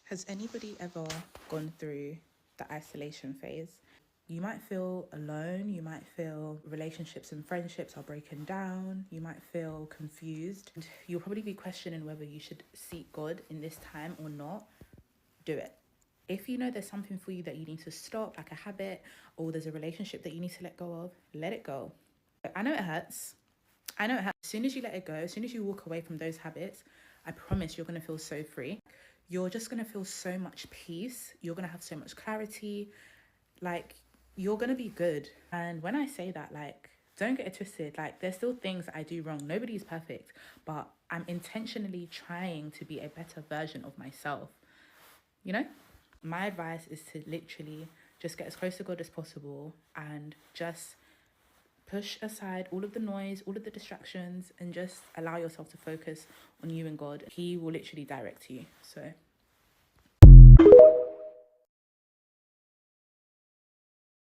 Has anybody ever gone through the isolation phase? You might feel alone, you might feel relationships and friendships are breaking down, you might feel confused. And you'll probably be questioning whether you should seek God in this time or not. Do it. If you know there's something for you that you need to stop, like a habit, or there's a relationship that you need to let go of, let it go. I know it hurts. As soon as you let it go, as soon as you walk away from those habits, I promise you're going to feel so free. You're just going to feel so much peace. You're going to have so much clarity. Like, you're going to be good. And when I say that, like, don't get it twisted. Like, there's still things that I do wrong. Nobody's perfect. But I'm intentionally trying to be a better version of myself. You know? My advice is to literally just get as close to God as possible and just push aside all of the noise, all of the distractions, and just allow yourself to focus on you and God. He will literally direct you. So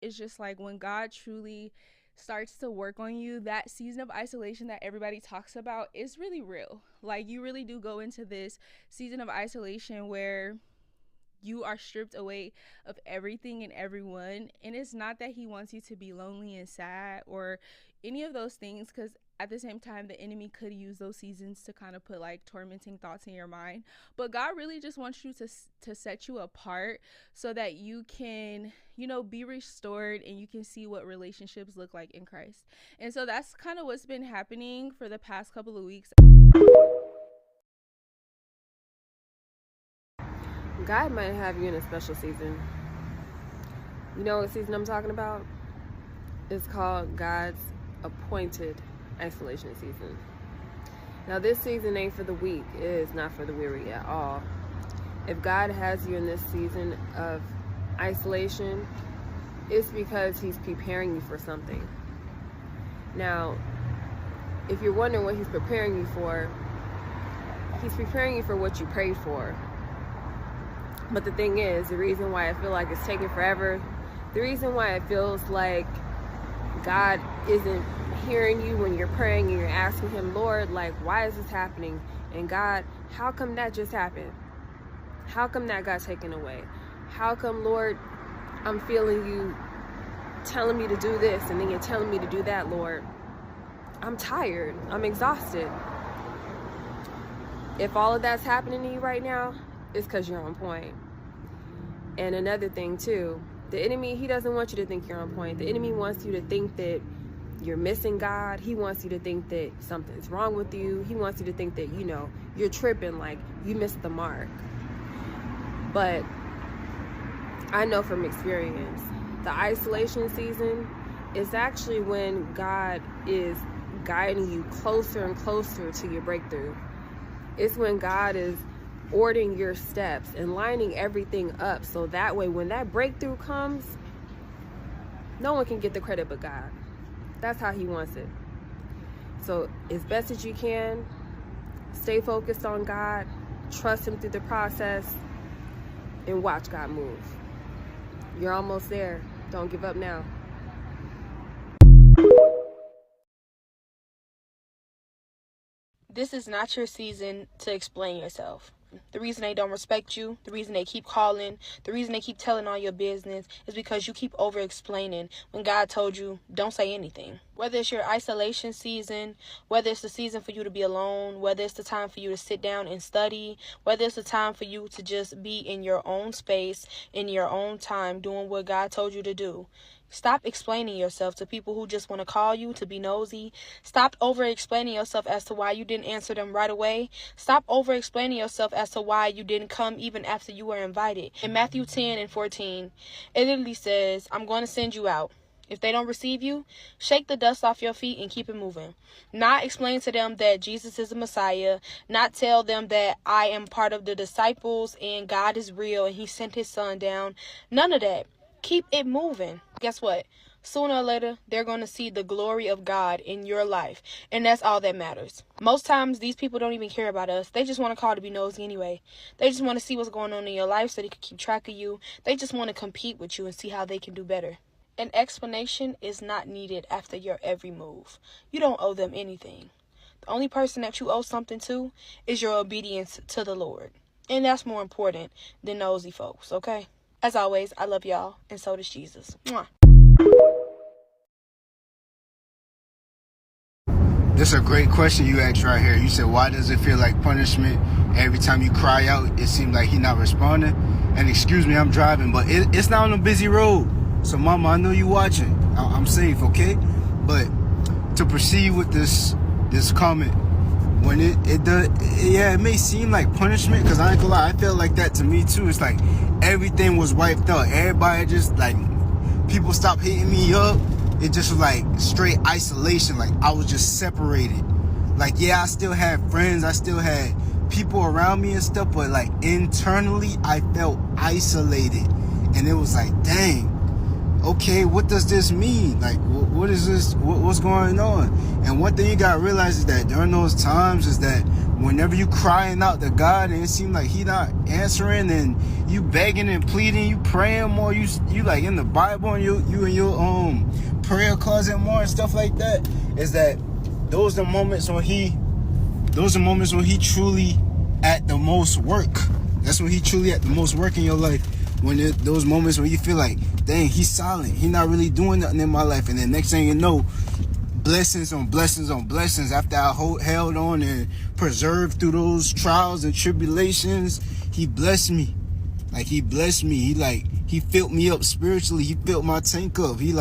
it's just like when God truly starts to work on you, that season of isolation that everybody talks about is really real. Like, you really do go into this season of isolation where you are stripped away of everything and everyone. And it's not that he wants you to be lonely and sad or any of those things, because at the same time the enemy could use those seasons to kind of put like tormenting thoughts in your mind. But God really just wants you to set you apart so that you can, you know, be restored and you can see what relationships look like in Christ. And so that's kind of what's been happening for the past couple of weeks. God might have you in a special season. You know what season I'm talking about? It's called God's appointed isolation season. Now, this season ain't for the weak. It is not for the weary at all. If God has you in this season of isolation, it's because he's preparing you for something. Now, if you're wondering what he's preparing you for what you prayed for. But the thing is, the reason why I feel like it's taking forever, the reason why it feels like God isn't hearing you when you're praying and you're asking him, Lord, like, why is this happening? And God, how come that just happened? How come that got taken away? How come, Lord, I'm feeling you telling me to do this and then you're telling me to do that, Lord? I'm tired. I'm exhausted. If all of that's happening to you right now, it's because you're on point. And another thing too, the enemy, he doesn't want you to think you're on point. The enemy wants you to think that you're missing God. He wants you to think that something's wrong with you. He wants you to think that, you know, you're tripping, like you missed the mark. But I know from experience, the isolation season is actually when God is guiding you closer and closer to your breakthrough. It's when God is ordering your steps and lining everything up so that way when that breakthrough comes, no one can get the credit but God. That's how he wants it. So as best as you can, stay focused on God, trust him through the process, and watch God move. You're almost there. Don't give up now. This is not your season to explain yourself. The reason they don't respect you, the reason they keep calling, the reason they keep telling all your business is because you keep over-explaining when God told you, don't say anything. Whether it's your isolation season, whether it's the season for you to be alone, whether it's the time for you to sit down and study, whether it's the time for you to just be in your own space, in your own time, doing what God told you to do. Stop explaining yourself to people who just want to call you to be nosy. Stop over-explaining yourself as to why you didn't answer them right away. Stop over-explaining yourself as to why you didn't come even after you were invited. In Matthew 10:14, it literally says, I'm going to send you out. If they don't receive you, shake the dust off your feet and keep it moving. Not explain to them that Jesus is the Messiah. Not tell them that I am part of the disciples and God is real and he sent his son down. None of that. Keep it moving. Guess what? Sooner or later, they're going to see the glory of God in your life. And that's all that matters. Most times, these people don't even care about us. They just want to call to be nosy anyway. They just want to see what's going on in your life so they can keep track of you. They just want to compete with you and see how they can do better. An explanation is not needed after your every move. You don't owe them anything. The only person that you owe something to is your obedience to the Lord. And that's more important than nosy folks, okay? As always, I love y'all, and so does Jesus. Mwah. This is a great question you asked right here. You said, why does it feel like punishment? Every time you cry out, it seems like he's not responding. And excuse me, I'm driving, but it's not on a busy road. So mama, I know you watching. I'm safe, okay? But to proceed with this comment, when it does, yeah, it may seem like punishment, because I ain't gonna lie, I felt like that to me too. It's like everything was wiped out. Everybody just, like, people stopped hitting me up. It just was like straight isolation. Like I was just separated. Like, yeah, I still had friends, I still had people around me and stuff, but like internally I felt isolated. And it was like, dang, okay, what does this mean? Like, what is this? What's going on? And one thing you gotta realize is that during those times is that whenever you crying out to God and it seems like he not answering, and you begging and pleading, you praying more, you like in the Bible, and you in your prayer closet more and stuff like that, is that those are moments when he truly at the most work. That's when he truly at the most work in your life. When those moments when you feel like, dang, he's silent, he not really doing nothing in my life, and then next thing you know, blessings on blessings on blessings. After I held on and preserved through those trials and tribulations, he blessed me. Like, he blessed me. He filled me up spiritually. He filled my tank up. He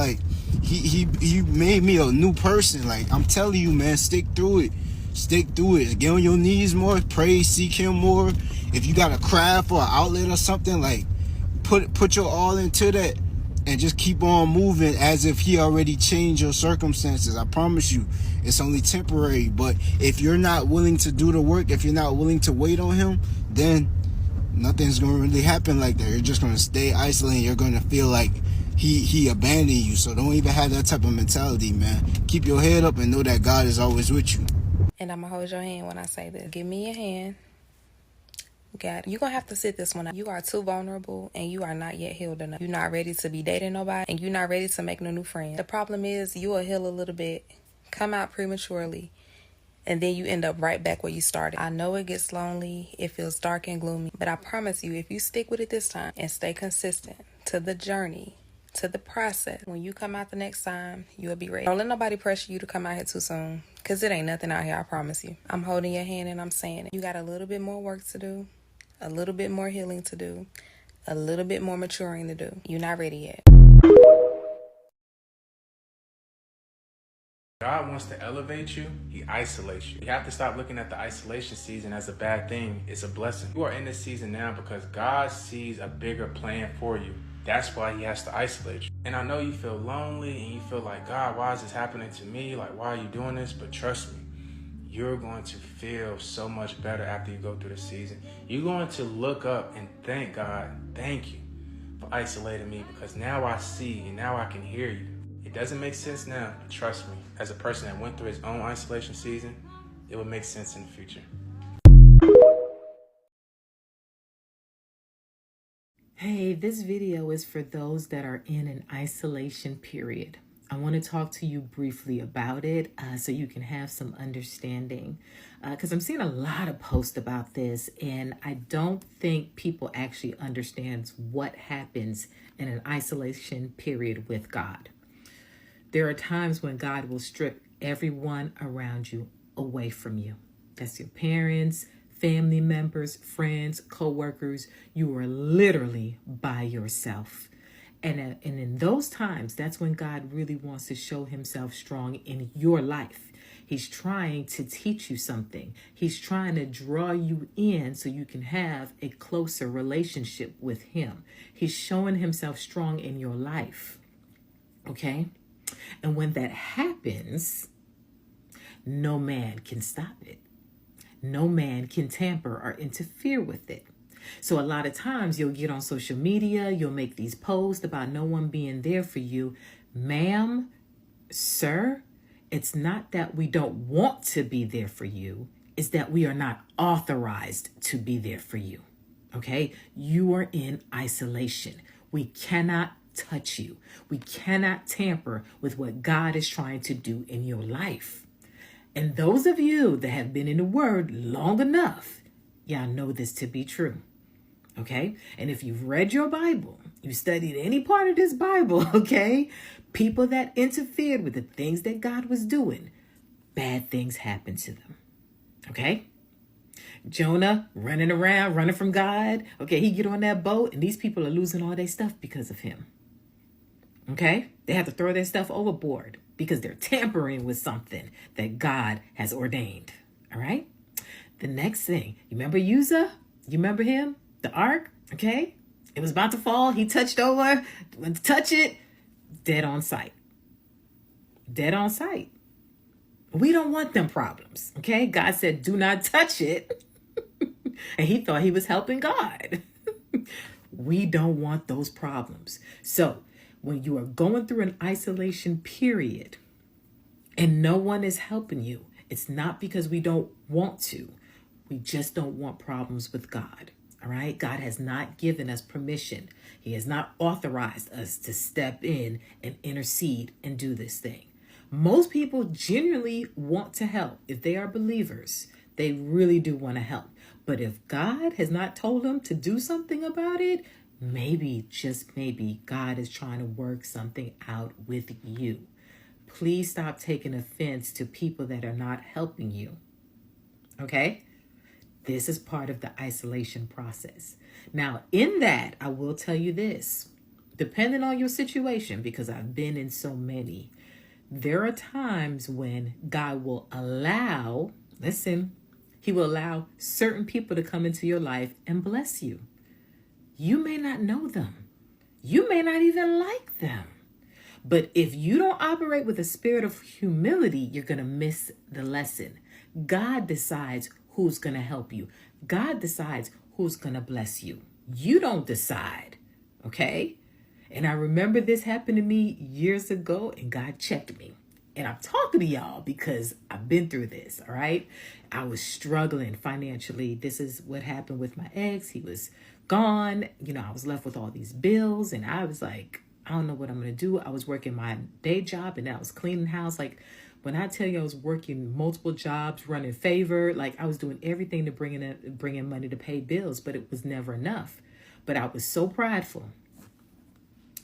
made me a new person. Like, I'm telling you, man, stick through it. Stick through it. Get on your knees more. Pray, seek him more. If you got a craft or an outlet or something, like, put your all into that and just keep on moving as if he already changed your circumstances. I promise you, it's only temporary. But if you're not willing to do the work, if you're not willing to wait on him, then nothing's going to really happen like that. You're just going to stay isolated. You're going to feel like he abandoned you. So don't even have that type of mentality, man. Keep your head up and know that God is always with you. And I'm going to hold your hand when I say this. Give me your hand. God, you're going to have to sit this one out. You are too vulnerable and you are not yet healed enough. You're not ready to be dating nobody and you're not ready to make no new friends. The problem is you will heal a little bit, come out prematurely, and then you end up right back where you started. I know it gets lonely, it feels dark and gloomy, but I promise you, if you stick with it this time and stay consistent to the journey, to the process, when you come out the next time, you'll be ready. Don't let nobody pressure you to come out here too soon, because it ain't nothing out here, I promise you. I'm holding your hand and I'm saying it. You got a little bit more work to do, a little bit more healing to do, a little bit more maturing to do. You're not ready yet. God wants to elevate you, he isolates you. You have to stop looking at the isolation season as a bad thing. It's a blessing. You are in this season now because God sees a bigger plan for you. That's why he has to isolate you. And I know you feel lonely and you feel like, God, why is this happening to me? Like, why are you doing this? But trust me, you're going to feel so much better after you go through the season. You're going to look up and thank God, thank you for isolating me, because now I see and now I can hear you. It doesn't make sense now, but trust me, as a person that went through his own isolation season, it will make sense in the future. Hey, this video is for those that are in an isolation period. I want to talk to you briefly about it so you can have some understanding, because I'm seeing a lot of posts about this and I don't think people actually understand what happens in an isolation period with God. There are times when God will strip everyone around you away from you. That's your parents, family members, friends, co-workers. You are literally by yourself. And in those times, that's when God really wants to show himself strong in your life. He's trying to teach you something. He's trying to draw you in so you can have a closer relationship with him. He's showing himself strong in your life. Okay? And when that happens, no man can stop it. No man can tamper or interfere with it. So a lot of times you'll get on social media, you'll make these posts about no one being there for you. Ma'am, sir, it's not that we don't want to be there for you. It's that we are not authorized to be there for you. Okay? You are in isolation. We cannot touch you. We cannot tamper with what God is trying to do in your life. And those of you that have been in the Word long enough, y'all know this to be true. Okay? And if you've read your Bible, you studied any part of this Bible, okay? People that interfered with the things that God was doing, bad things happened to them. Okay? Jonah running around, running from God. Okay, he get on that boat and these people are losing all their stuff because of him. Okay? They have to throw their stuff overboard because they're tampering with something that God has ordained. All right? The next thing, you remember Uzzah? You remember him? The ark? Okay? It was about to fall. He touched over, went to touch it, dead on sight. Dead on sight. We don't want them problems. Okay? God said, do not touch it. And he thought he was helping God. We don't want those problems. So when you are going through an isolation period and no one is helping you, it's not because we don't want to. We just don't want problems with God. All right? God has not given us permission. He has not authorized us to step in and intercede and do this thing. Most people genuinely want to help. If they are believers, they really do want to help. But if God has not told them to do something about it, maybe, just maybe, God is trying to work something out with you. Please stop taking offense to people that are not helping you. Okay? This is part of the isolation process. Now, in that, I will tell you this. Depending on your situation, because I've been in so many, there are times when God will allow, listen, he will allow certain people to come into your life and bless you. You may not know them. You may not even like them. But if you don't operate with a spirit of humility, you're going to miss the lesson. God decides who's going to help you. God decides who's going to bless you. You don't decide, okay? And I remember this happened to me years ago, and God checked me. And I'm talking to y'all because I've been through this, all right? I was struggling financially. This is what happened with my ex. He was gone. You know, I was left with all these bills, and I was like, I don't know what I'm going to do. I was working my day job, and then I was cleaning house. Like, when I tell you I was working multiple jobs, running favor, like I was doing everything to bring in money to pay bills, but it was never enough. But I was so prideful.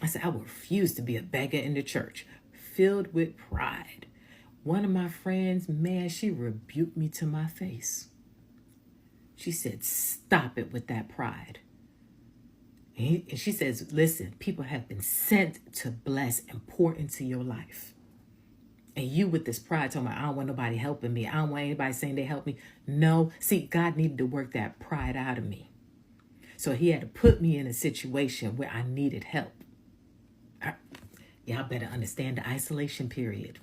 I said, I will refuse to be a beggar in the church, filled with pride. One of my friends, man, she rebuked me to my face. She said, stop it with that pride. And she says, listen, people have been sent to bless and pour into your life. And you with this pride talking about, I don't want nobody helping me. I don't want anybody saying they help me. No, see, God needed to work that pride out of me. So he had to put me in a situation where I needed help. Y'all better understand the isolation period.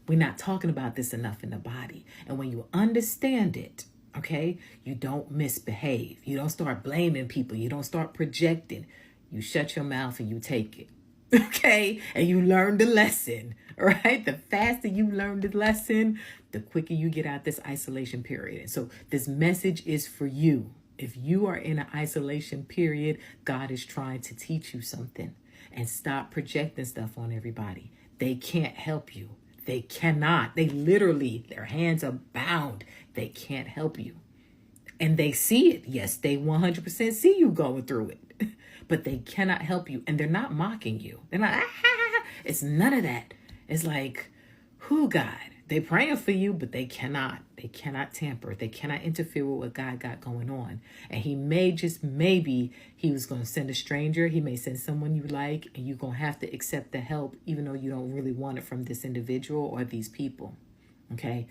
We're not talking about this enough in the body. And when you understand it, okay, you don't misbehave. You don't start blaming people. You don't start projecting. You shut your mouth and you take it. Okay? And you learn the lesson, right? The faster you learn the lesson, the quicker you get out this isolation period. And so this message is for you. If you are in an isolation period, God is trying to teach you something. And stop projecting stuff on everybody. They can't help you. They cannot. They literally, their hands are bound. They can't help you. And they see it. Yes, they 100% see you going through it. But they cannot help you. And they're not mocking you. They're not, It's none of that. It's like, who God? They're praying for you, but they cannot tamper. They cannot interfere with what God got going on. And he may just, maybe he was going to send a stranger. He may send someone you like, and you're going to have to accept the help, even though you don't really want it from this individual or these people. Okay.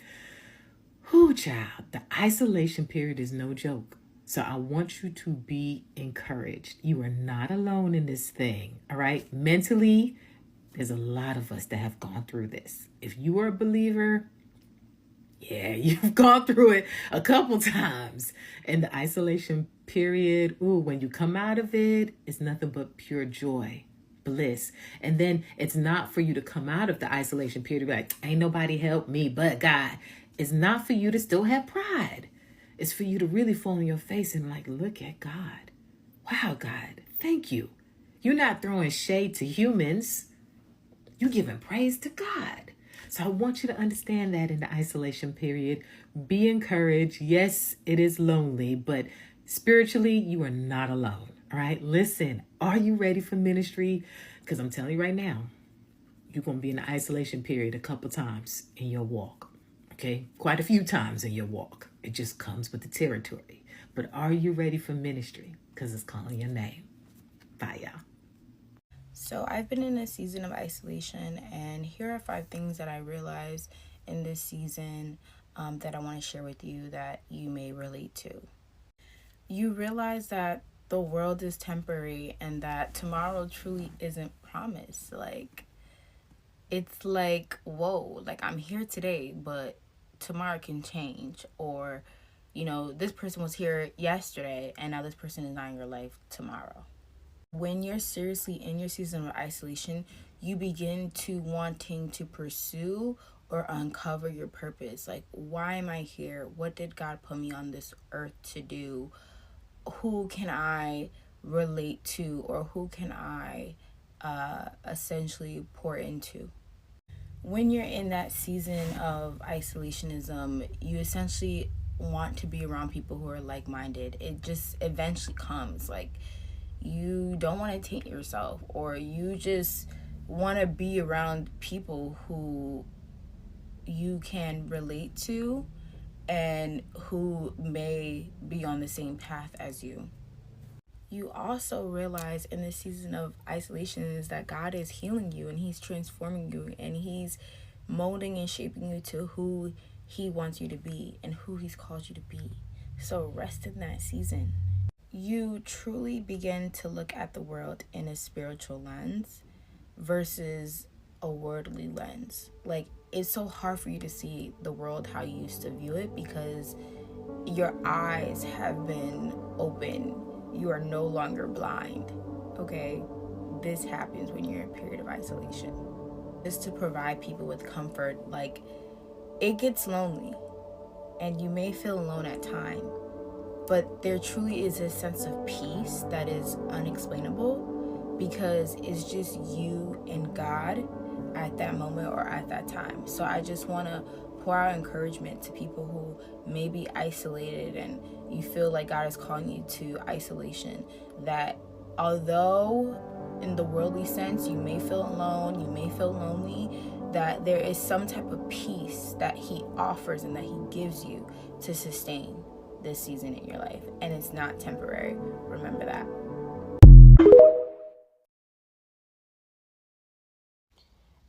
Whew, child, the isolation period is no joke. So I want you to be encouraged. You are not alone in this thing. All right. Mentally, there's a lot of us that have gone through this. If you are a believer, yeah, you've gone through it a couple times. And the isolation period, when you come out of it, it's nothing but pure joy, bliss. And then it's not for you to come out of the isolation period and be like, ain't nobody help me but God. It's not for you to still have pride. It's for you to really fall on your face and like, look at God. Wow, God, thank you. You're not throwing shade to humans. You're giving praise to God. So I want you to understand that in the isolation period. Be encouraged. Yes, it is lonely, but spiritually, you are not alone. All right. Listen, are you ready for ministry? Because I'm telling you right now, you're going to be in the isolation period a couple times in your walk. Okay. Quite a few times in your walk. It just comes with the territory. But are you ready for ministry? Because it's calling your name. Bye, y'all. So I've been in a season of isolation, and here are 5 things that I realized in this season that I want to share with you that you may relate to. You realize that the world is temporary and that tomorrow truly isn't promised. Like, it's like, whoa, like I'm here today, but tomorrow can change. Or, you know, this person was here yesterday and now this person is not in your life tomorrow. When you're seriously in your season of isolation, you begin to wanting to pursue or uncover your purpose. Like, why am I here? What did God put me on this earth to do? Who can I relate to, or who can I essentially pour into? When you're in that season of isolationism, you essentially want to be around people who are like-minded. It just eventually comes. Like, you don't want to taint yourself, or you just want to be around people who you can relate to and who may be on the same path as you. You also realize in this season of isolation is that God is healing you, and he's transforming you, and he's molding and shaping you to who he wants you to be and who he's called you to be. So rest in that season. You truly begin to look at the world in a spiritual lens versus a worldly lens. Like, it's so hard for you to see the world how you used to view it because your eyes have been open. You are no longer blind. Okay? This happens when you're in a period of isolation. Just to provide people with comfort, like, it gets lonely and you may feel alone at times, but there truly is a sense of peace that is unexplainable because it's just you and God at that moment or at that time. So I just want to pour out encouragement to people who may be isolated and you feel like God is calling you to isolation, that although in the worldly sense you may feel alone, you may feel lonely, that there is some type of peace that he offers and that he gives you to sustain this season in your life, and it's not temporary. Remember that.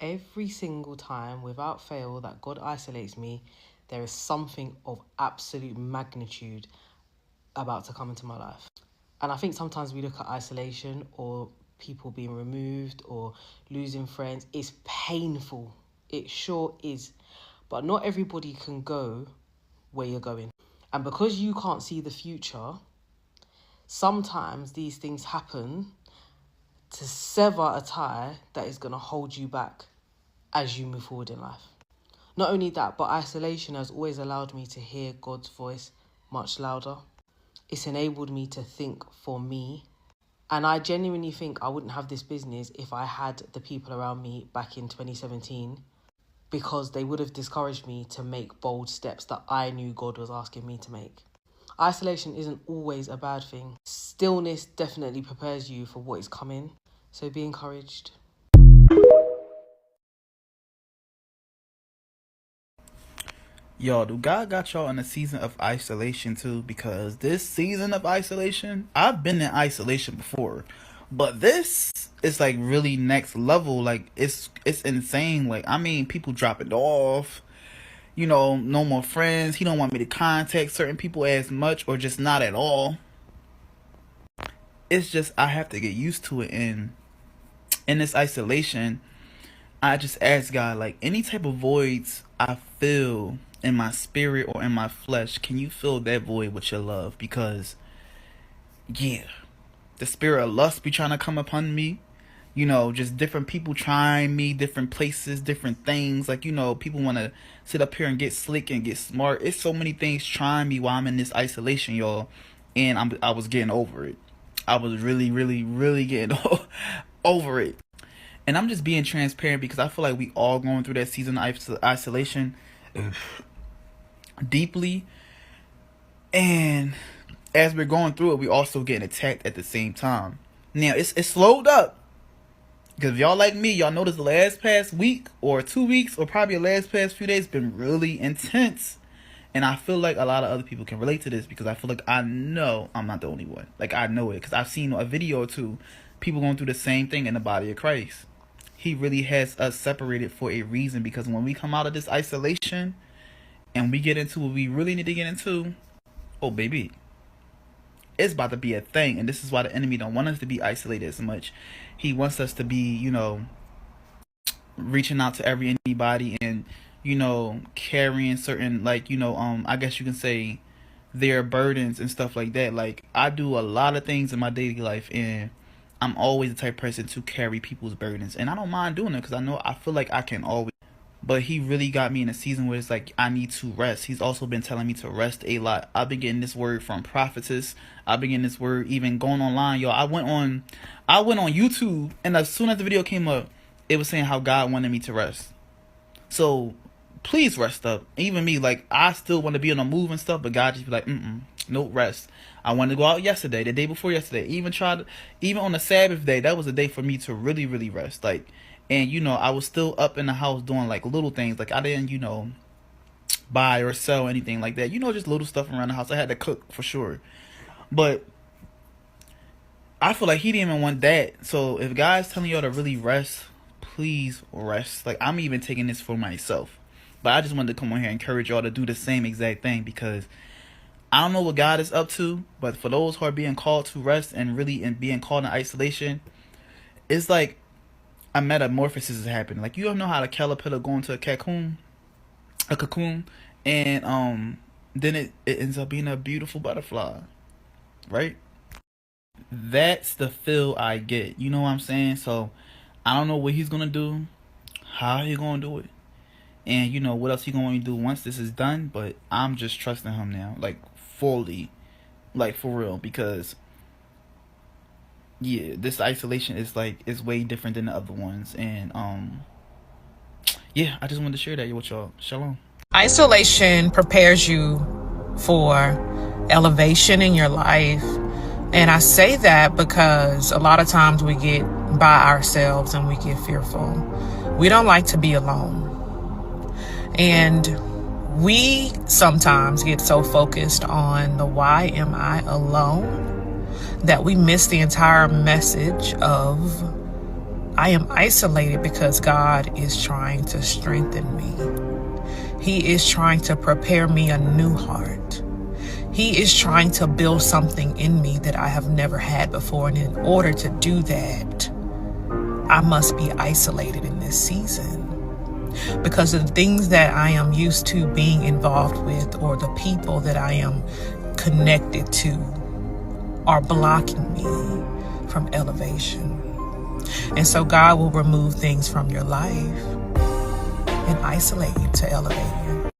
Every single time, without fail, that God isolates me, there is something of absolute magnitude about to come into my life. And I think sometimes we look at isolation or people being removed or losing friends. It's painful. It sure is. But not everybody can go where you're going. And because you can't see the future, sometimes these things happen to sever a tie that is going to hold you back as you move forward in life. Not only that, but isolation has always allowed me to hear God's voice much louder. It's enabled me to think for me. And I genuinely think I wouldn't have this business if I had the people around me back in 2017, because they would have discouraged me to make bold steps that I knew God was asking me to make. Isolation isn't always a bad thing. Stillness definitely prepares you for what is coming. So be encouraged. Yo, do God got y'all in a season of isolation too? Because this season of isolation, I've been in isolation before, but this is like really next level. Like it's insane. Like, I mean, people dropping off, you know, no more friends. He don't want me to contact certain people as much or just not at all. It's just, I have to get used to it. And in this isolation, I just ask God, like, any type of voids I feel in my spirit or in my flesh, can you fill that void with your love? Because, yeah, the spirit of lust be trying to come upon me. You know, just different people trying me, different places, different things. Like, you know, people want to sit up here and get slick and get smart. It's so many things trying me while I'm in this isolation, y'all. And I was getting over it. I was really, really, really getting over it. And I'm just being transparent because I feel like we all going through that season of isolation deeply. And as we're going through it, we also getting attacked at the same time. Now, it's slowed up. Because if y'all like me, y'all notice the last past week or 2 weeks or probably the last past few days been really intense. And I feel like a lot of other people can relate to this because I feel like I know I'm not the only one. Like, I know it because I've seen a video or two, people going through the same thing in the body of Christ. He really has us separated for a reason, because when we come out of this isolation and we get into what we really need to get into, oh baby, it's about to be a thing. And this is why the enemy don't want us to be isolated as much. He wants us to be, you know, reaching out to anybody and, you know, carrying certain, like, you know, I guess you can say their burdens and stuff like that. Like, I do a lot of things in my daily life, and I'm always the type of person to carry people's burdens. And I don't mind doing it because I feel like I can always. But he really got me in a season where it's like I need to rest. He's also been telling me to rest a lot. I've been getting this word from prophetess. I've been getting this word even going online, y'all. I went on YouTube, and as soon as the video came up, it was saying how God wanted me to rest. So please rest up. Even me, like, I still want to be on the move and stuff, but God just be like, no rest. I wanted to go out yesterday, the day before yesterday. Even on the Sabbath day, that was a day for me to really, really rest. Like, and, you know, I was still up in the house doing, like, little things. Like, I didn't, you know, buy or sell anything like that. You know, just little stuff around the house. I had to cook for sure. But I feel like he didn't even want that. So if God's telling y'all to really rest, please rest. Like, I'm even taking this for myself. But I just wanted to come on here and encourage y'all to do the same exact thing, because I don't know what God is up to, but for those who are being called to rest and being called in isolation, it's like a metamorphosis is happening. Like, you don't know how the caterpillar go into a cocoon, and then it ends up being a beautiful butterfly, right? That's the feel I get. You know what I'm saying? So I don't know what he's gonna do, how he gonna do it, and you know what else he gonna do once this is done. But I'm just trusting him now, like fully, like for real, because yeah, this isolation is like, it's way different than the other ones. And yeah, I just wanted to share that with y'all. Shalom. Isolation prepares you for elevation in your life. And I say that because a lot of times we get by ourselves and we get fearful. We don't like to be alone. And we sometimes get so focused on the why am I alone that we miss the entire message of I am isolated because God is trying to strengthen me. He is trying to prepare me a new heart. He is trying to build something in me that I have never had before. And in order to do that, I must be isolated in this season, because the things that I am used to being involved with, or the people that I am connected to, are blocking me from elevation. And so God will remove things from your life and isolate you to elevate you.